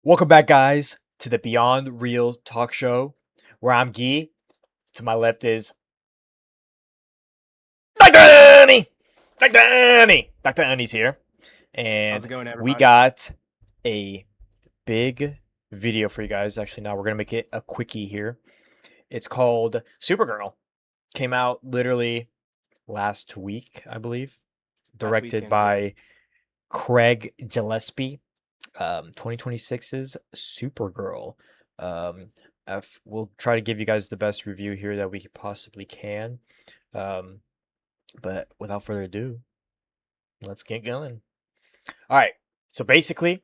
Welcome back, guys, to the Beyond Real Talk Show, where I'm Guy. To my left is Dr. Annie! Dr. Annie! Dr. Annie's here. How's And it going, we everybody? got a big video for you guys. Actually, now we're going to make it a quickie here. It's called Supergirl. Came out literally last week, I believe. Last Directed weekend, yes. by Craig Gillespie. 2026's Supergirl. Um, we'll try to give you guys the best review here that we possibly can. Um, but without further ado, let's get going. All right. So basically,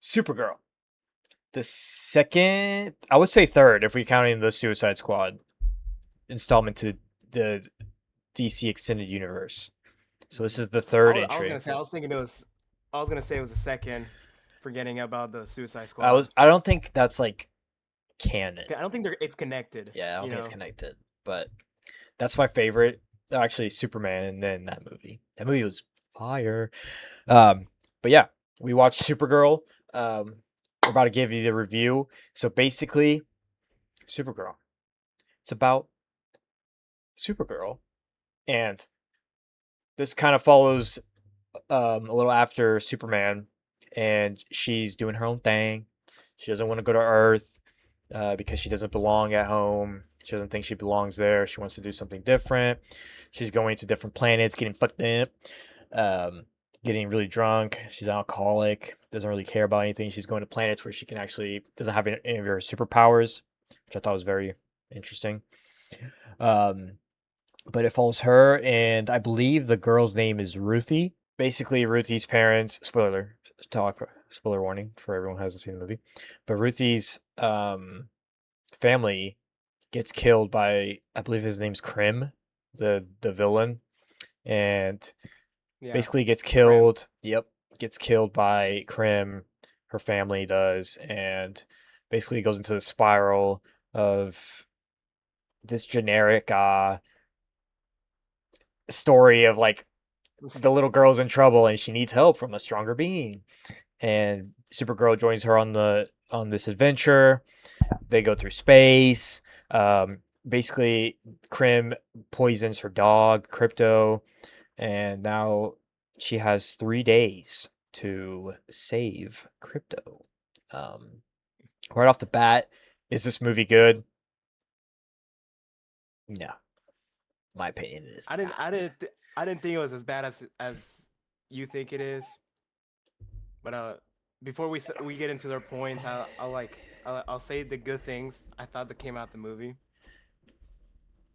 Supergirl, the second, I would say third, if we're counting the Suicide Squad installment to the DC Extended Universe. So this is the third I was entry. gonna say, I was gonna say it was a second, forgetting about the Suicide I Squad. was, I don't think that's like canon. I don't think it's connected. Yeah, I don't You think it's know, connected, but that's my favorite. Actually, Superman, and then that movie. That movie was fire. Um, but yeah, we watched Supergirl. We're about to give you the review. So basically, Supergirl. It's about Supergirl, and this kind of follows a little after Superman, and she's doing her own thing. She doesn't want to go to Earth because she doesn't belong at home. She doesn't think she belongs there. She wants to do something different. She's going to different planets, getting fucked up, um, getting really drunk. She's an alcoholic. Doesn't really care about anything. She's going to planets where she can actually doesn't have any of her superpowers, which I thought was very interesting. Um, but it follows her, and I believe the girl's name is Ruthie. Basically, Ruthie's parents. Spoiler warning for everyone who hasn't seen the movie. But Ruthie's family gets killed by, I believe his name's Krim, the villain, and yeah, basically gets Cram. killed. Yep, gets killed by Krim. Her family does, and basically goes into the spiral of this generic story of like the little girl's in trouble and she needs help from a stronger being. And Supergirl joins her on this adventure. They go through space. Basically, Krim poisons her dog, Crypto, and now she has 3 days to save Crypto. Um, right off the bat, is this movie good? No, my opinion is I didn't, I not. didn't, th- I didn't think it was as bad as you think it is. But before we get into their points, I'll say the good things I thought that came out the movie.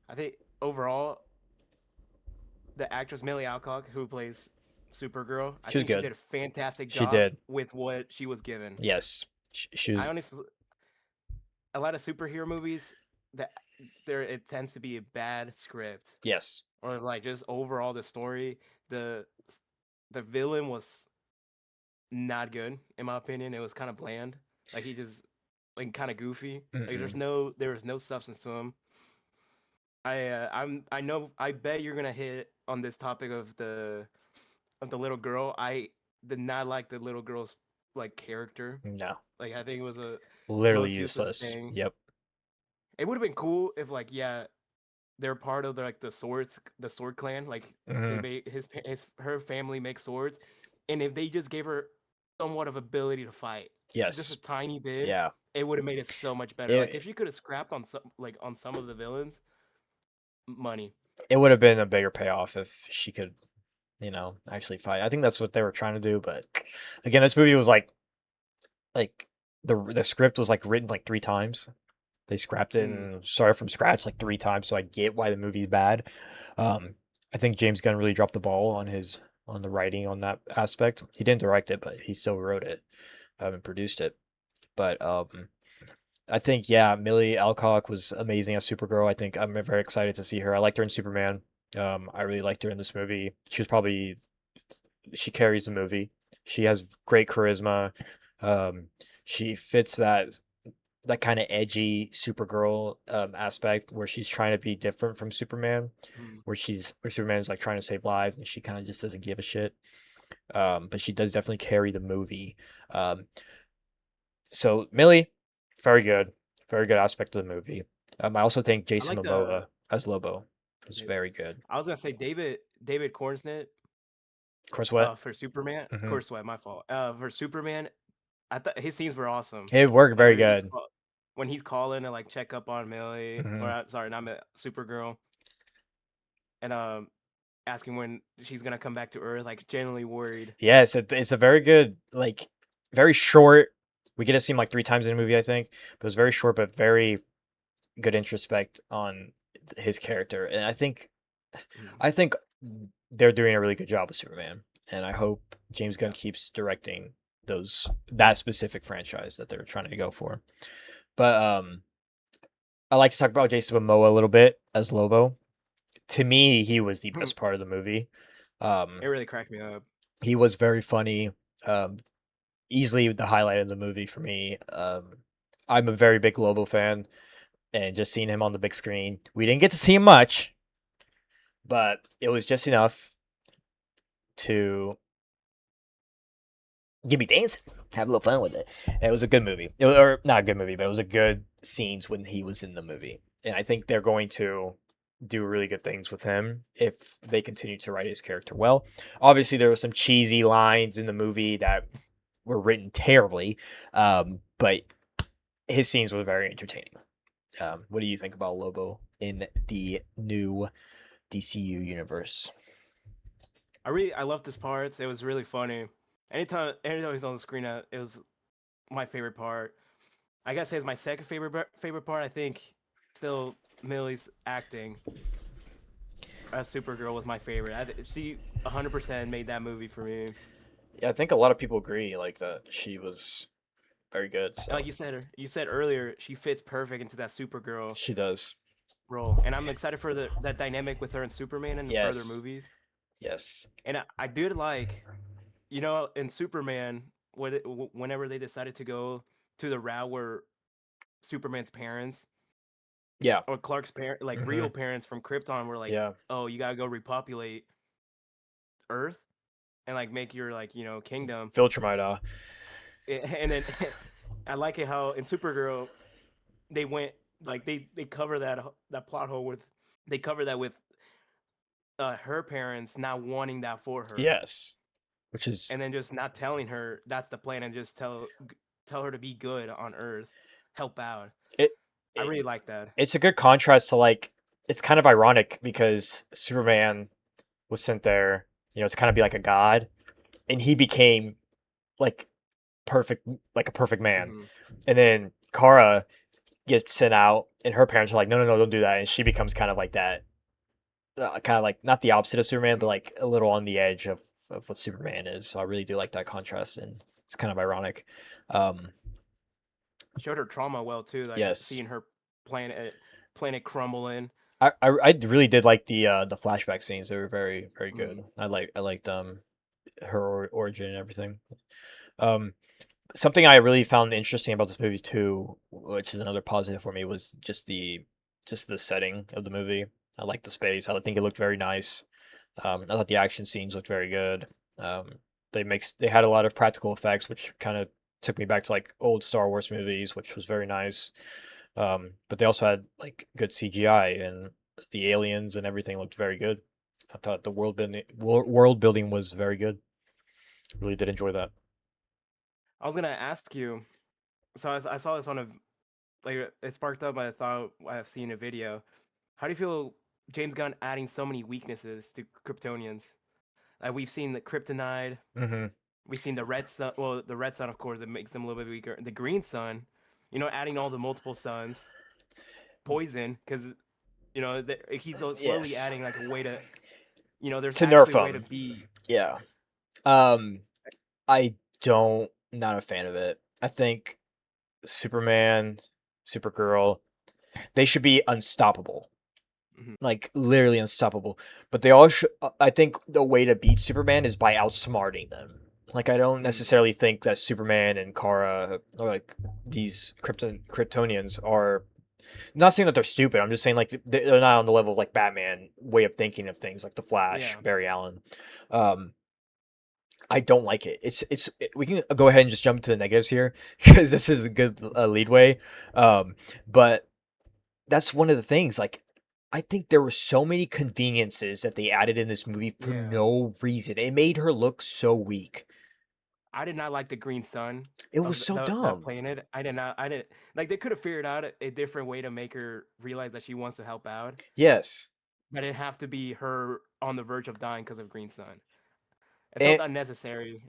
I think overall, the actress Millie Alcock, who plays Supergirl, I She was think she good. did a fantastic She job did. with what she was given. Yes, she was. I honestly, a lot of superhero movies that there it tends to be a bad script Yes, or like just overall the story. The the villain was not good in my opinion. It was kind of bland. Like he just like kind of goofy. Like mm-mm. there was no substance to him. I know I bet you're gonna hit on this topic of the little girl. I did not like the little girl's like character. No, Like I think it was a literally most useless useless. thing. Yep. It would have been cool if like yeah, they're part of like the sword clan. Like they Hmm. made his her family makes swords, and if they just gave her somewhat of ability to fight, just a Yes. tiny bit, Yeah. it would have made it so much better. Like if It she could have scrapped on some of the villains, money. it would have been a bigger payoff if she could, actually fight. I think that's what they were trying to do, but again, this movie was like the script was like written like 3 times. They scrapped it Mm. and started from scratch like 3 times, so I get why the movie's bad. Um, I think James Gunn really dropped the ball on the writing on that aspect. He didn't direct it, but he still wrote it and produced it. But I think yeah, Millie Alcock was amazing as Supergirl. I think I'm very excited to see her. I liked her in Superman. I really liked her in this movie. She carries the movie. She has great charisma. Um, she fits that kind of edgy Supergirl aspect where she's trying to be different from Superman, Mm. where Superman's like trying to save lives and she kind of just doesn't give a shit. But she does definitely carry the movie. Um, So Millie, very good aspect of the movie. I also think I Jason like the. Momoa as Lobo was very good. I was gonna say David Cornsnet Chris Wet, for Superman. hmm Course, my fault. For Superman, I thought his scenes were awesome. it worked very Whenever he's good. when he's calling to like check up on Millie, or hmm sorry, not Supergirl, and asking when she's gonna come back to Earth, like genuinely worried. Yes, it's a very good, like, very short. We get to see him like three times in the movie, I think, but it was very short, but very good introspect on his character, and Mhm. I think they're doing a really good job with Superman, and I hope James Gunn Yeah. keeps directing that specific franchise that they're trying to go for. But I like to talk about Jason Momoa a little bit as Lobo. To me, he was the best part of the movie. It really cracked me up. He was very funny. Um, Easily the highlight of the movie for me. I'm a very big Lobo fan, and just seeing him on the big screen, we didn't get to see him much, but it was just enough to get me dancing, have a little fun with it. And it was a good movie, or not a good movie, but it was a good scenes when he was in the movie, and I think they're going to do really good things with him if they continue to write his character well. Obviously, there were some cheesy lines in the movie that were written terribly, but his scenes were very entertaining. What do you think about Lobo in the new DCU universe? I love this part. It was really funny. Anytime he's on the screen, it was my favorite part. I gotta say, it's my second favorite part. I think still Millie's acting as Supergirl was my favorite. She 100% made that movie for me. Yeah, I think a lot of people agree like that she was very good. And So like you said earlier, she fits perfect into that Supergirl she does. role, and I'm excited for that dynamic with her and Superman in the further Yes, movies. yes, And I did like, in Superman, whenever they decided to go to the route where Superman's parents yeah, or Clark's parent, like hmm real parents from Krypton, were like, yeah. "Oh, you gotta go repopulate Earth and like make your kingdom." Viltrumite. And then I like it how in Supergirl they went like they cover that plot hole with they cover that with her parents not wanting that for her, Yes, which is and then just not telling her that's the plan, and just tell her to be good on Earth, help out. it, I it. really like that. It's a good contrast to like. It's kind of ironic because Superman was sent there, to kind of be like a god, and he became like perfect, like a perfect man. Hmm. And then Kara gets sent out, and her parents are like, no, no, no, don't do that. And she becomes kind of like that, kind of like not the opposite of Superman, but like a little on the edge of what Superman is. So I really do like that contrast, and it's kind of ironic. Um, Showed her trauma well too, like yes, seeing her planet planet crumbling. I really did like the flashback scenes. They were very very Hmm. good. I liked her origin and everything. Um, Something I really found interesting about this movie too, which is another positive for me, was just the setting of the movie. I liked the space. I think it looked very nice. I thought the action scenes looked very good. Um, they had a lot of practical effects, which kind of took me back to like old Star Wars movies, which was very nice. But they also had like good CGI, and the aliens and everything looked very good. I thought the world building was very good. Really did enjoy that. I was gonna ask you. So I saw this on a like it sparked up. I thought I've seen a video. How do you feel James Gunn adding so many weaknesses to Kryptonians? Like we've seen the Kryptonite, hmm we've seen the Red Sun. Well, the Red Sun, of course, it makes them a little bit weaker. The Green Sun, adding all the multiple suns, poison, because he's slowly Yes. adding like a way to, there's To nerf actually a way to them. be. Yeah. Um, I don't not a fan of it. I think Superman, Supergirl, they should be unstoppable. Mhm. Like literally unstoppable. But they all should I think the way to beat Superman is by outsmarting them. Like I don't Mhm. necessarily think that Superman and Kara or like these Kryptonians are not saying that they're stupid. I'm just saying like they're not on the level of like Batman way of thinking of things like the Flash, Yeah. Barry Allen. Um I don't like it. We can go ahead and just jump to the negatives here because this is a good leadway. But that's one of the things. Like, I think there were so many conveniences that they added in this movie for Yeah. no reason. It made her look so weak. I did not like the green sun It was of so that dumb. planet. I did not. I didn't like. They could have figured out a different way to make her realize that she wants to help out, Yes, but it didn't have to be her on the verge of dying because of green sun. It felt and unnecessary.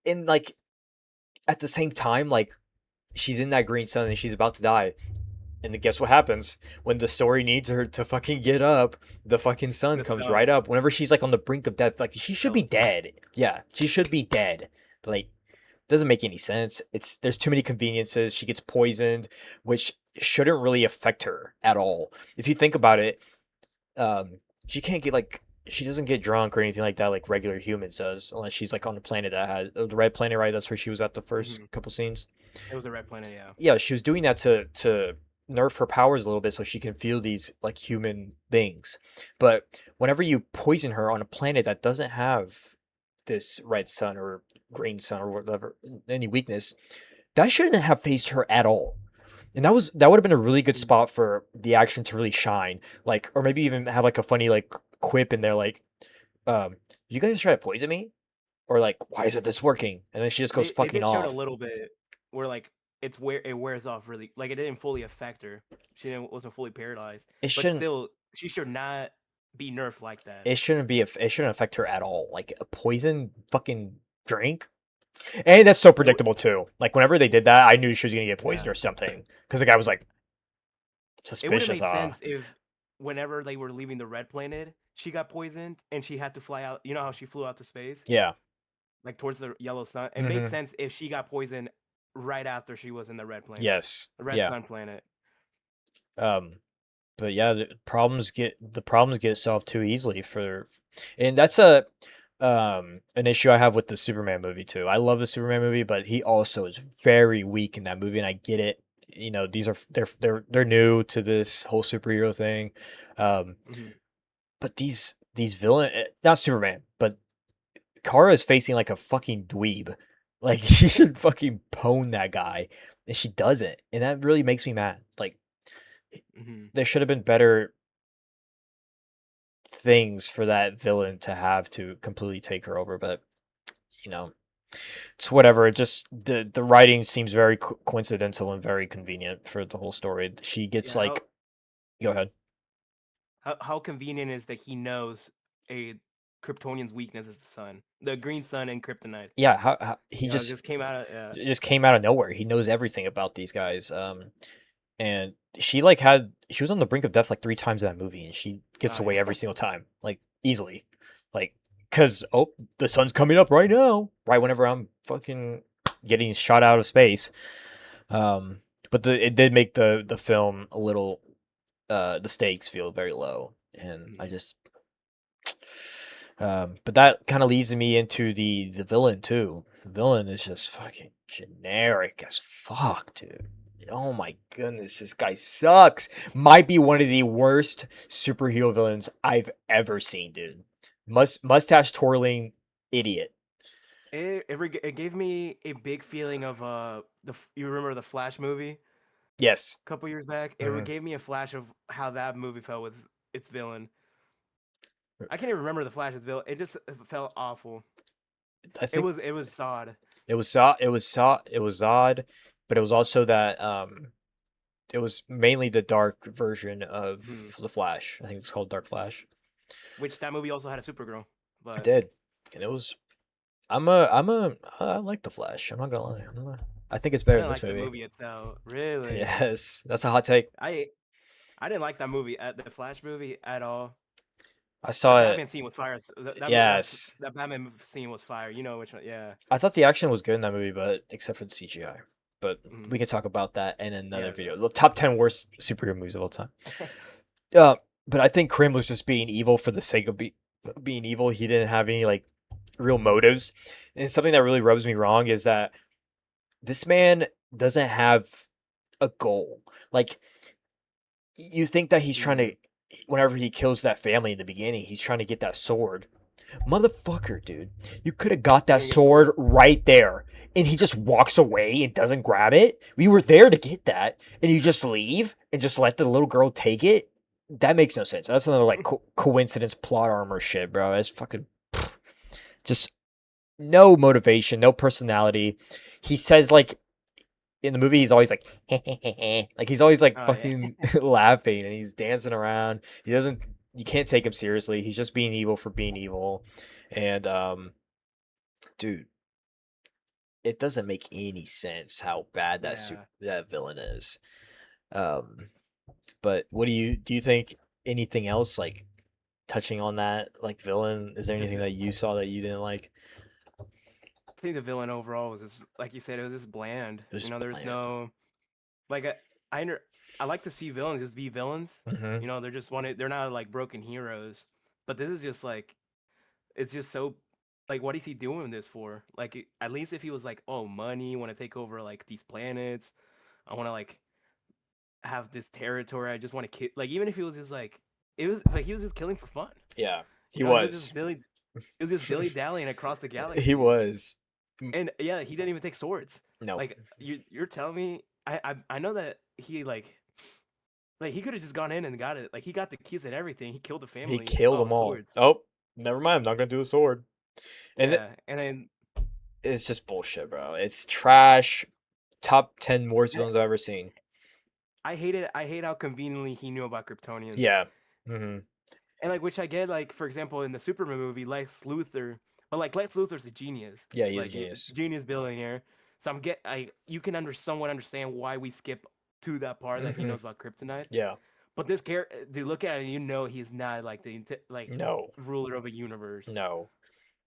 and like at the same time, like she's in that green sun and she's about to die. And then guess what happens? When the story needs her to fucking get up, the fucking sun The comes right sun, up. Whenever she's like on the brink of death, like she should be yellow sun. dead. Yeah, she should be dead. Like, doesn't make any sense. There's too many conveniences. She gets poisoned, which shouldn't really affect her at all. If you think about it, she can't get like she doesn't get drunk or anything like that like regular humans does, unless she's like on a planet that has the red planet, right? That's where she was at the first Hmm. couple scenes. It was a red planet. Yeah. Yeah, she was doing that to nerf her powers a little bit so she can feel these like human things. But whenever you poison her on a planet that doesn't have this red sun or green sun or whatever any weakness, that shouldn't have faced her at all. And that would have been a really good Mm. spot for the action to really shine. Like, or maybe even have like a funny like quip in there like, you guys try to poison me? Or like, why isn't this working? And then she just goes They fucking did show it a off. little bit where like it's where it wears off really. Like it didn't fully affect her. Wasn't fully paralyzed, It but shouldn't still, she should not be nerfed like that. it shouldn't affect her at all. Like a poison fucking drink. And that's so It w- predictable too. Like whenever they did that, I knew she was gonna get poisoned yeah. or something. Because the guy was like It would have suspicious. made sense if whenever they were leaving the red planet, she got poisoned and she had to fly out. You know how she flew out to space, Yeah. like towards the yellow sun. It made Hmm. sense if she got poisoned right after she was in the red planet, Yes. the red Yeah. sun planet. Um. But yeah, the problems get solved too easily and that's a an issue I have with the Superman movie too. I love the Superman movie, but he also is very weak in that movie, and I get it. You know, these are they're new to this whole superhero thing. Um, Hmm. but these villain not Superman, but Kara is facing like a fucking dweeb. Like she should fucking pwn that guy, and she doesn't, and that really makes me mad. Like Hmm. there should have been better things for that villain to have to completely take her over, but you know, it's whatever. It just the writing seems very coincidental and very convenient for the whole story. She gets Yeah. How like, go ahead. how convenient is that he knows a Kryptonian's weakness is the sun, the green sun, and kryptonite. Yeah, how he You know, it just came out of yeah. just came out of nowhere. He knows everything about these guys. And she was on the brink of death like three times in that movie, and she gets Oh away yeah. every single time, like easily, like because oh the sun's coming up right now, right whenever I'm fucking getting shot out of space. Um, but it did make the film a little the stakes feel very low, and I Mhm. just but that kind of leads me into the villain too. The villain is just fucking generic as fuck, dude. Oh my goodness, this guy sucks. Might be one of the worst superhero villains I've ever seen, dude. Mustache twirling idiot. It gave me a big feeling of you remember the Flash movie Yes. a couple years back? It Mhm. gave me a flash of how that movie felt with its villain. I can't even remember the Flash's villain. It just felt awful. I think It was Zod. it was Zod, but it was also that it was mainly the dark version Mhm. of the Flash. I think it's called Dark Flash. Which that movie also had a Supergirl, I but did, and it was. I like the Flash. I'm not gonna lie. I think it's I better than didn't this like the movie. movie itself. Really, Yes, that's a hot take. I I didn't like that movie at the Flash movie at all. I The saw it. Batman scene was fire. Yes, That Batman scene was fire. You know which one? Yeah. I thought the action was good in that movie, but except for the CGI. But we Mhm. can talk about that in another Yeah. video. The top 10 worst superhero movies of all time. Uh, but I think Krim was just being evil for the sake of being evil. He didn't have any like real motives. And something that really rubs me wrong is that this man doesn't have a goal. Like you think that he's trying Mhm. to whenever he kills that family in the beginning, he's trying to get that sword. Motherfucker, dude. You could have got that Didn't get sword. sword right there. And he just walks away and doesn't grab it. We were there to get that. And you just leave and just let the little girl take it. That makes no sense. That's another like coincidence plot armor shit, bro. That's fucking just no motivation, no personality. He says like in the movie he's always like like he's always like Oh yeah. fucking laughing and he's dancing around. He doesn't you can't take him seriously. He's just being evil for being evil. And dude, it doesn't make any sense how bad Yeah. that villain is. Um but what do you think anything else like touching on that like villain? Is there The anything vi- that you saw that you didn't like? I think the villain overall was just like you said, it was just bland. It was There's bland. no like I like to see villains just be villains. Hmm. They're just they're not like broken heroes. But this is just like it's just so like what is he doing this for? Like at least if he was like, oh, money, want to take over like these planets, I want to like have this territory. I just want to kill. Like even if he was just like, it was like he was just killing for fun. Yeah, he He was was. just it was just dilly dallying across the He galaxy. was. And yeah, he didn't even take swords. No, Like you're telling me, I know that he like he could have just gone in and got it. Like he got the keys and everything. He killed the he family. killed Oh, them all. swords. Oh, never mind. I'm not gonna do the sword. And Yeah, and then it's just bullshit, bro. It's trash. Top 10 worst villains I've ever seen. I hate it. I hate how conveniently he knew about Kryptonians. Yeah. Hmm. And like which I get, like for example in the Superman movie, Lex Luthor, but like Lex Luthor's a genius, Yeah, he's a like genius. genius billionaire. So I you can somewhat understand why we skip to that part that he Hmm. knows about kryptonite. Yeah. But this character, dude, look at it, he's not like the like No. ruler of a universe. No.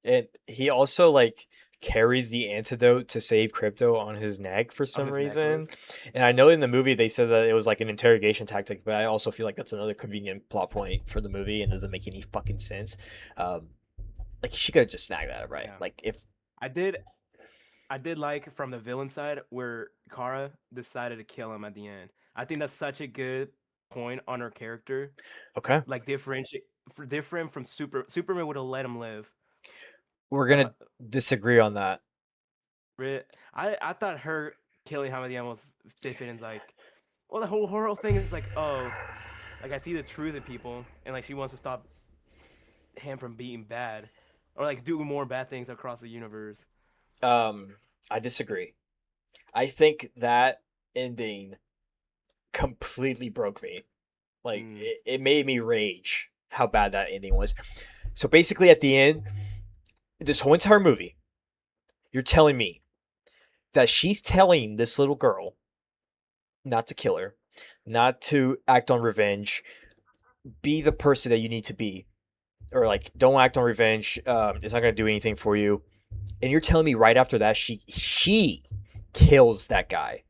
And he also like carries the antidote to save crypto on his neck for On some his reason. necklace. And I know in the movie they said that it was like an interrogation tactic, but I also feel like that's another convenient plot point for the movie and doesn't make any fucking sense. Um, like she could have just snagged that right. Yeah, Like if I did. I did like from the villain side where Kara decided to kill him at the end. I think that's such a good point on her character. okay, Like different from Superman would have let him live. we're But gonna disagree on that. I thought her killing him at the end was different. Like, well, the whole thing is like, oh, like I see the truth in people, and like she wants to stop him from being bad, or like do more bad things across the universe. Um, I disagree. I think that ending completely broke me. Like Mm, it made me rage how bad that ending was. So basically, at the end, this whole entire movie, you're telling me that she's telling this little girl not to kill her, not to act on revenge, be the person that you need to be, or like don't act on revenge. It's not gonna do anything for you. And you're telling me right after that she kills that guy.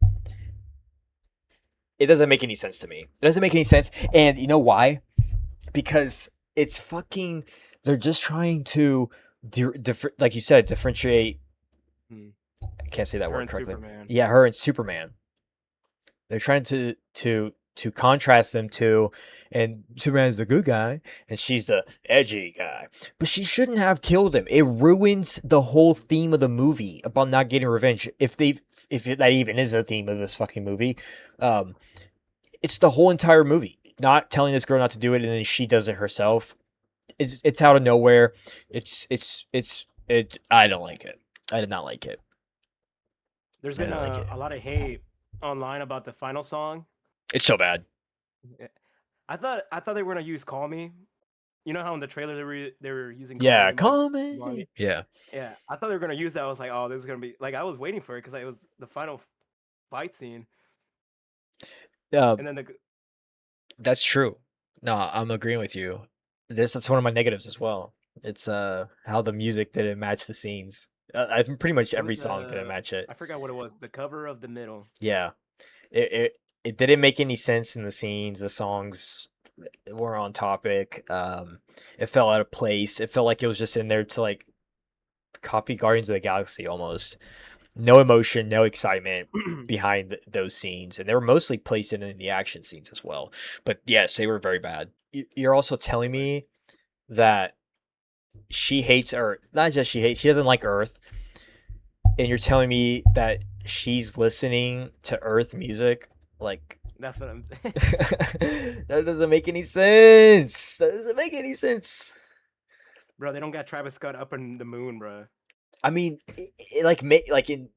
It doesn't make any sense to me. It doesn't make any sense. And you know why? Because it's fucking. They're just trying to, like you said, differentiate. mm. I can't say that Her word and correctly. Superman. Yeah, her and Superman. They're trying to contrast them to, and Superman's the good guy, and she's the edgy guy. But she shouldn't have killed him. It ruins the whole theme of the movie about not getting revenge. That even is a theme of this fucking movie, um, it's the whole entire movie. Not telling this girl not to do it, and then she does it herself. It's out of nowhere. It. I don't like it. I did not like it. There's I been didn't like it. a lot of hate online about the final song. It's so bad. Eh, I thought they were gonna use "Call Me." You know how in the trailer they were using "Call Yeah, Me" like call long. me. Yeah. Yeah, I thought they were gonna use that. I was like, oh, this is gonna be like I was waiting for it because it was the final fight scene, Uh, and then that's true. No, I'm agreeing with you. That's one of my negatives as well. It's how the music didn't match the scenes. I think pretty much what every was song didn't the match it. I forgot what it was. The cover of the middle. Yeah, it didn't make any sense in the scenes. The songs were on topic. It fell out of place. It felt like it was just in there to like copy Guardians of the Galaxy almost. No emotion, no excitement behind those scenes, and they were mostly placed in the action scenes as well. But yes, they were very bad. You're also telling me that she hates Earth. Not just she hates, she doesn't like Earth. And you're telling me that she's listening to Earth music? Like, That's what I'm. that doesn't make any sense. That doesn't make any sense. Bro, they don't got Travis Scott up in the moon, bro. I mean, like in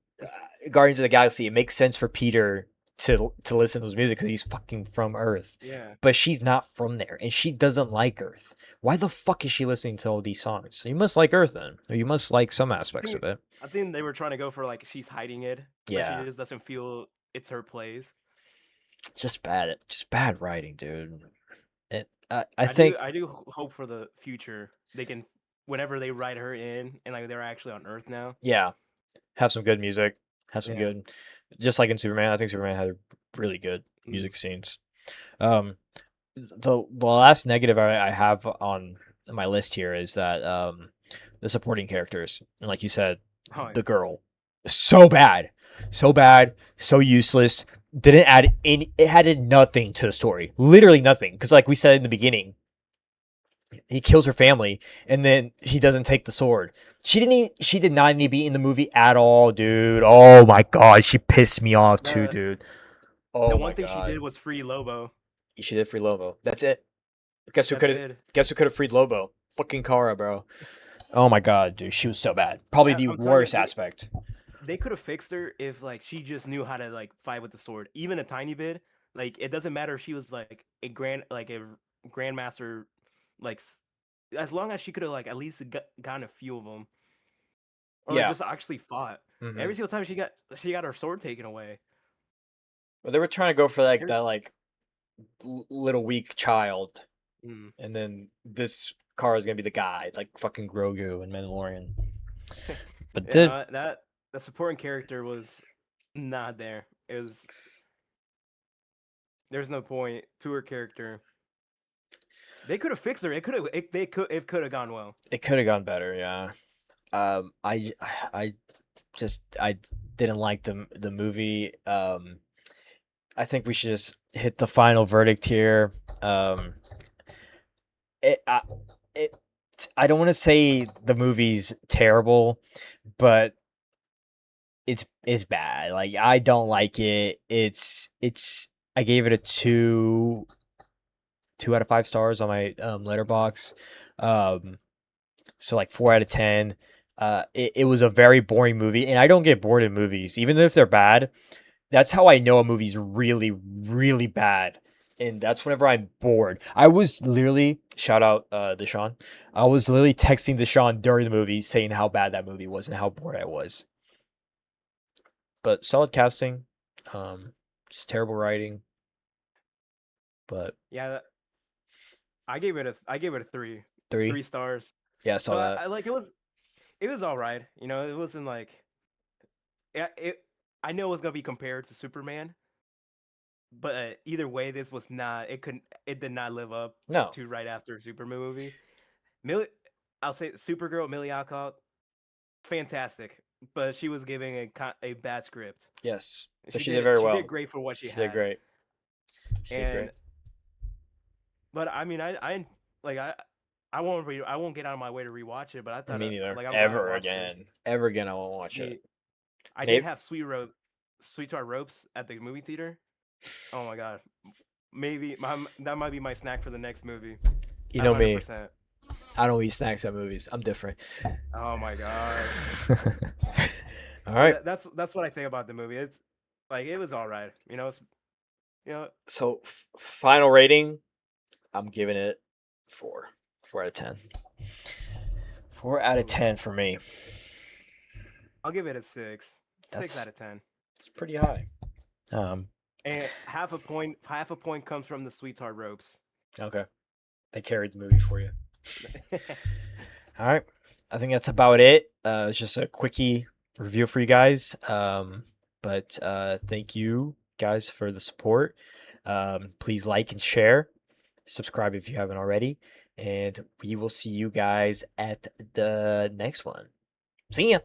Guardians of the Galaxy, it makes sense for Peter to listen to his music because he's fucking from Earth, Yeah. but she's not from there, and she doesn't like Earth. Why the fuck is she listening to all these songs? You must like Earth then, or you must like some I aspects think of it. I think they were trying to go for like she's hiding it, like she Yeah, just doesn't feel it's her place. just bad writing, dude. I think I do hope for the future they can whenever they write her in and like they're actually on Earth now. yeah, have some good music, have some Yeah. good, just like in Superman. I think Superman had really good Mm. music scenes. Um, the last negative I have on my list here is that the supporting characters, and like you said, Oh yeah. the girl, so bad, so useless. Didn't add any. It added nothing to the story. Literally nothing. Because like we said in the beginning, he kills her family, and then he doesn't take the sword. She didn't. She did not need to be in the movie at all, dude. Oh my god, she pissed me off too, The dude. the Oh one my thing she did god. was free Lobo. She did free Lobo. That's it. Guess who That's could have? it. Guess who could have freed Lobo? Fucking Kara, bro. Oh my god, dude, she was so bad. Probably the I'm telling you, worst aspect. they could have fixed her if like she just knew how to like fight with the sword, even a tiny bit. Like it doesn't matter if she was like a grandmaster, like as long as she could have like at least gotten a few of them, or like Yeah. just actually fought. Hmm. Every single time she got her sword taken away. Well, they were trying to go for like Every, that, like little weak child, mm. and then this Kara is gonna be the guy, like fucking Grogu and Mandalorian. But did Yeah, that the supporting character was not there. It was there's no point to her character. They could have fixed her. It could have gone well. it could have gone better? Yeah. I just I didn't like the movie. I think we should just hit the final verdict here. It, I, it, I don't want to say the movie's terrible, but it's bad. Like I don't like it. It's I gave it a two out of 5 stars on my letterbox. Um, so like 4 out of 10. It was a very boring movie, and I don't get bored in movies, even if they're bad. That's how I know a movie's really, really bad. And that's whenever I'm bored. I was literally shout out Deshaun. I was literally texting Deshaun during the movie saying how bad that movie was and how bored I was. But solid casting, um, just terrible writing. But Yeah, I gave it a three, three, 3 stars. yeah, I So saw that. I like it was all right. You know, it wasn't like yeah, it. I know it was gonna be compared to Superman, but either way, this was not. It did not live up No, to right after Superman movie. Millie, I'll say Supergirl, Millie Alcock, fantastic, but she was giving a bad script. yes, but she did very She did well. great for what she She did had, great. She did great. and but I mean I like I won't get out of my way to rewatch it, but I thought Me neither. like I'm glad I Ever watched it. again. Ever again, I won't watch it. The I did Nate, have Sweet Tart Ropes at the movie theater. Oh my god, maybe that might be my snack for the next movie. you A know hundred me. percent. I don't eat snacks at movies. I'm different. Oh my god. All right. That's what I think about the movie. It's like it was all right. You know, you know, So final rating, I'm giving it 4. 4 out of 10. 4 out of 10 for me. I'll give it a 6. 6 That's out of 10. it's pretty high. Um. And half a point comes from the Sweet Tart Ropes. Okay. They carried the movie for you. All right. I think that's about it. It's just a quickie review for you guys. But thank you guys for the support. Please like and share. Subscribe if you haven't already. And we will see you guys at the next one. See ya.